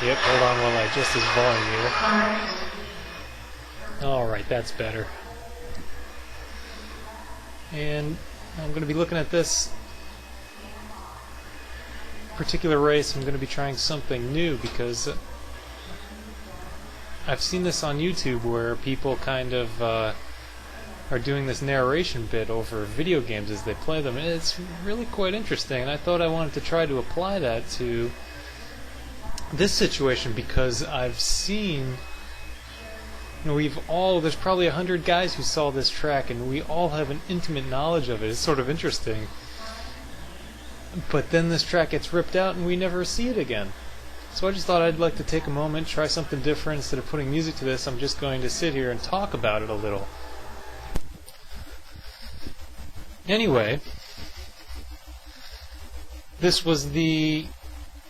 Yep, hold on while I adjust this volume here. Alright, that's better. And I'm going to be looking at this particular race. I'm going to be trying something new because I've seen this on YouTube where people kind of are doing this narration bit over video games as they play them, and it's really quite interesting, and I thought I wanted to try to apply that to this situation because I've seen, there's probably 100 guys who saw this track and we all have an intimate knowledge of it. It's sort of interesting. But then this track gets ripped out and we never see it again. So I just thought I'd like to take a moment, try something different. Instead of putting music to this, I'm just going to sit here and talk about it a little. Anyway, this was the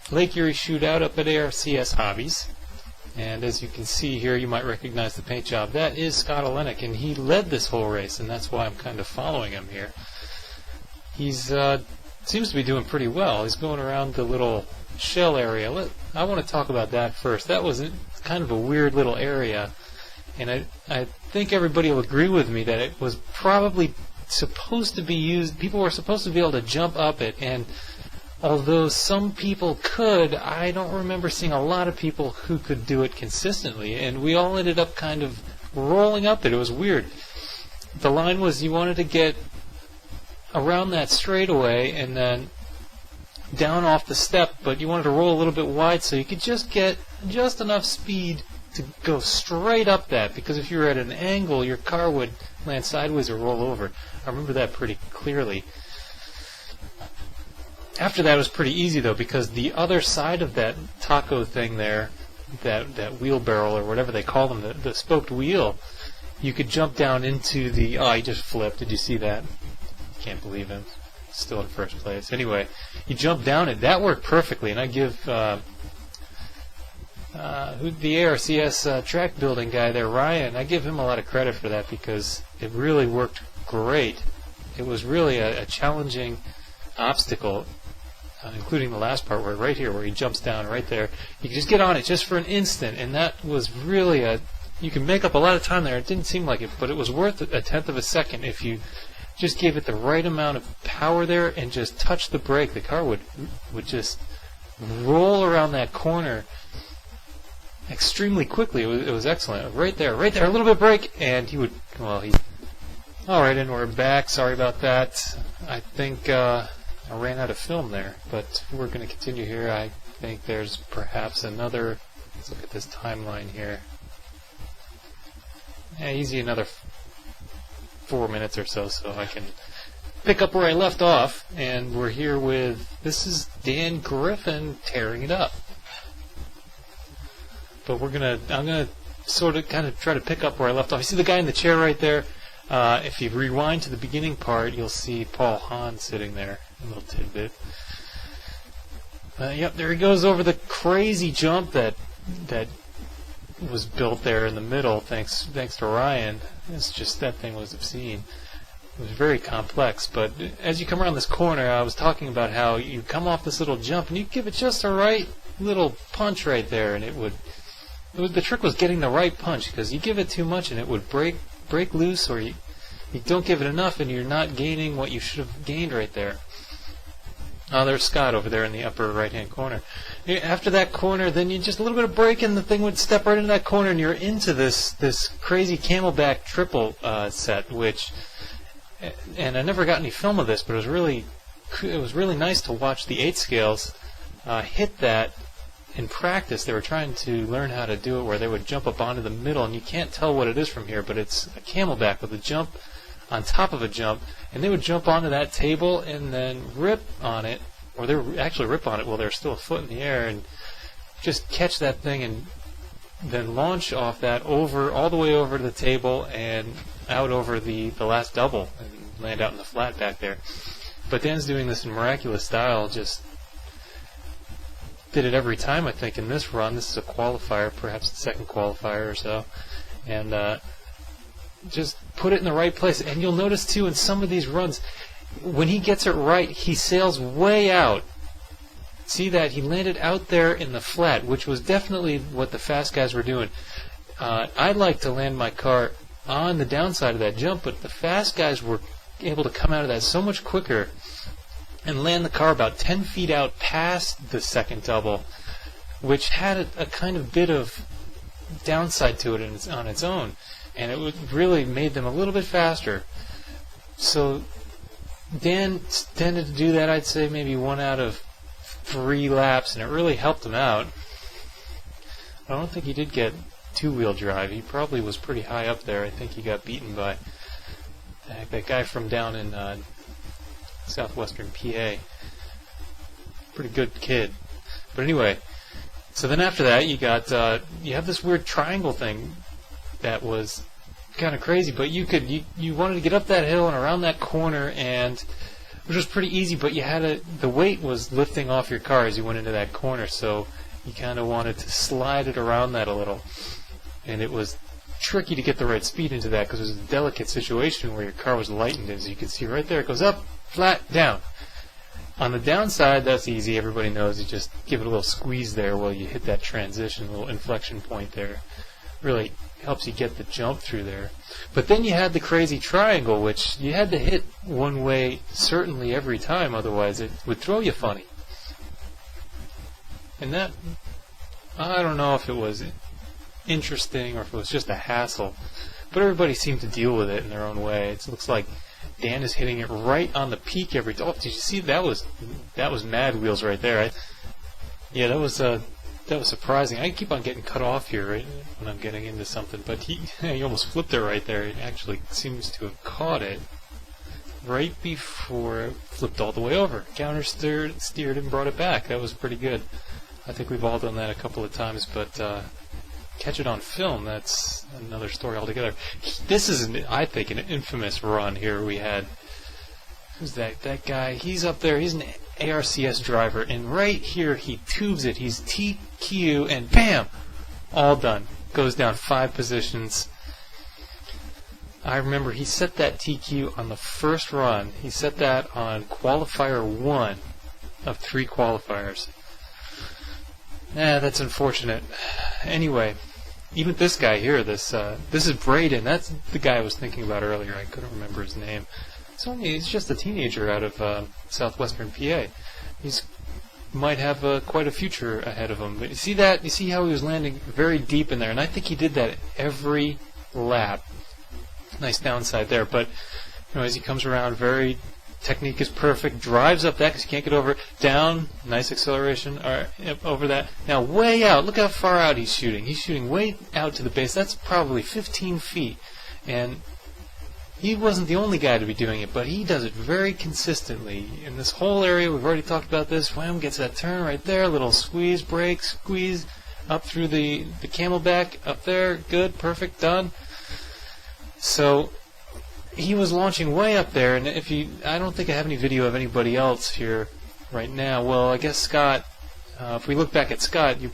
Lake Erie shootout up at ARCS Hobbies, and as you can see here, you might recognize the paint job. That is Scott Olenek, and he led this whole race, and that's why I'm kind of following him here. He's seems to be doing pretty well. He's going around the little shell area. I want to talk about that first. That was kind of a weird little area, and I think everybody will agree with me that it was probably supposed to be used. People were supposed to be able to jump up it, and although some people could, I don't remember seeing a lot of people who could do it consistently, and we all ended up kind of rolling up it. It was weird. The line was you wanted to get around that straightaway and then down off the step, but you wanted to roll a little bit wide so you could just get just enough speed to go straight up that, because if you were at an angle, your car would land sideways or roll over. I remember that pretty clearly. After that, it was pretty easy, though, because the other side of that taco thing there, that wheelbarrow or whatever they call them, the spoked wheel, you could jump down into the... Oh, he just flipped. Did you see that? Can't believe him. Still in first place. Anyway, you jump down it. That worked perfectly, and I give the ARCS track building guy there, Ryan, I give him a lot of credit for that because it really worked great. It was really a challenging obstacle, including the last part where right here where he jumps down right there. You can just get on it just for an instant, and that was really you can make up a lot of time there. It didn't seem like it, but it was worth a tenth of a second if you just gave it the right amount of power there and just touch the brake. The car would just roll around that corner extremely quickly. It was excellent. Right there, a little bit of brake, and he would, alright, and we're back. Sorry about that. I think I ran out of film there, but we're going to continue here. I think there's perhaps another, let's look at this timeline here. Yeah, easy, another 4 minutes or so I can pick up where I left off, and we're here with, this is Dan Griffin tearing it up. But I'm gonna sort of kind of try to pick up where I left off. You see the guy in the chair right there? If you rewind to the beginning part, you'll see Paul Hahn sitting there. A little tidbit. Yep, there he goes over the crazy jump that was built there in the middle, thanks to Ryan. It's just, that thing was obscene. It was very complex, but as you come around this corner, I was talking about how you come off this little jump and you give it just the right little punch right there, and the trick was getting the right punch, because you give it too much and it would break loose, or you don't give it enough and you're not gaining what you should have gained right there. Oh, there's Scott over there in the upper right-hand corner. After that corner, then you just a little bit of brake and the thing would step right into that corner, and you're into this crazy camelback triple set, and I never got any film of this, but it was really nice to watch the 8 scales hit that in practice. They were trying to learn how to do it where they would jump up onto the middle, and you can't tell what it is from here, but it's a camelback with a jump on top of a jump, and they would jump onto that table and then rip on it, or they would actually rip on it while they're still a foot in the air, and just catch that thing and then launch off that all the way over to the table and out over the last double and land out in the flat back there. But Dan's doing this in miraculous style, just did it every time, I think, in this run. This is a qualifier, perhaps the second qualifier or so, and just put it in the right place. And you'll notice too in some of these runs, when he gets it right, he sails way out see that he landed out there in the flat, which was definitely what the fast guys were doing. I'd like to land my car on the downside of that jump, but the fast guys were able to come out of that so much quicker and land the car about 10 feet out past the second double, which had a kind of bit of downside to it on its own, and it really made them a little bit faster. So Dan tended to do that, I'd say maybe 1 out of 3 laps, and it really helped him out. I don't think he did get two-wheel drive. He probably was pretty high up there. I think he got beaten by that guy from down in southwestern PA. Pretty good kid. But anyway, so then after that you got you have this weird triangle thing that was kind of crazy, but you wanted to get up that hill and around that corner, and which was pretty easy, but you had the weight was lifting off your car as you went into that corner, so you kind of wanted to slide it around that a little, and it was tricky to get the right speed into that because it was a delicate situation where your car was lightened, as you can see right there. It goes up, flat, down. On the downside, that's easy. Everybody knows. You just give it a little squeeze there while you hit that transition, little inflection point there. Really helps you get the jump through there. But then you had the crazy triangle, which you had to hit one way certainly every time, otherwise it would throw you funny. And that, I don't know if it was interesting or if it was just a hassle, but everybody seemed to deal with it in their own way. It looks like Dan is hitting it right on the peak every time. Oh, did you see that was Mad Wheels right there? Yeah, that was surprising. I keep on getting cut off here right, when I'm getting into something, but he almost flipped it right there. It actually seems to have caught it right before it flipped all the way over. Counter steered and brought it back. That was pretty good. I think we've all done that a couple of times, but catch it on film, that's another story altogether. This is, I think, an infamous run here we had. Who's that? That guy, he's up there, he's an ARCS driver, and right here he tubes it. He's TQ, and bam! All done. Goes down 5 positions. I remember he set that TQ on the first run. He set that on qualifier 1 of 3 qualifiers. That's unfortunate. Anyway, even this guy here, this is Braden. That's the guy I was thinking about earlier. I couldn't remember his name. He's just a teenager out of southwestern PA. He's might have quite a future ahead of him. But you see that? You see how he was landing very deep in there, and I think he did that every lap. Nice downside there, but as he comes around, technique is perfect. Drives up that because you can't get over it. Down, nice acceleration. Over that. Now way out. Look how far out he's shooting. He's shooting way out to the base. That's probably 15 feet, and he wasn't the only guy to be doing it, but he does it very consistently. In this whole area, we've already talked about this. Wham, gets that turn right there. Little squeeze, brake, squeeze, up through the camelback, up there. Good, perfect, done. So he was launching way up there, and I don't think I have any video of anybody else here right now. Well, I guess Scott, if we look back at Scott, you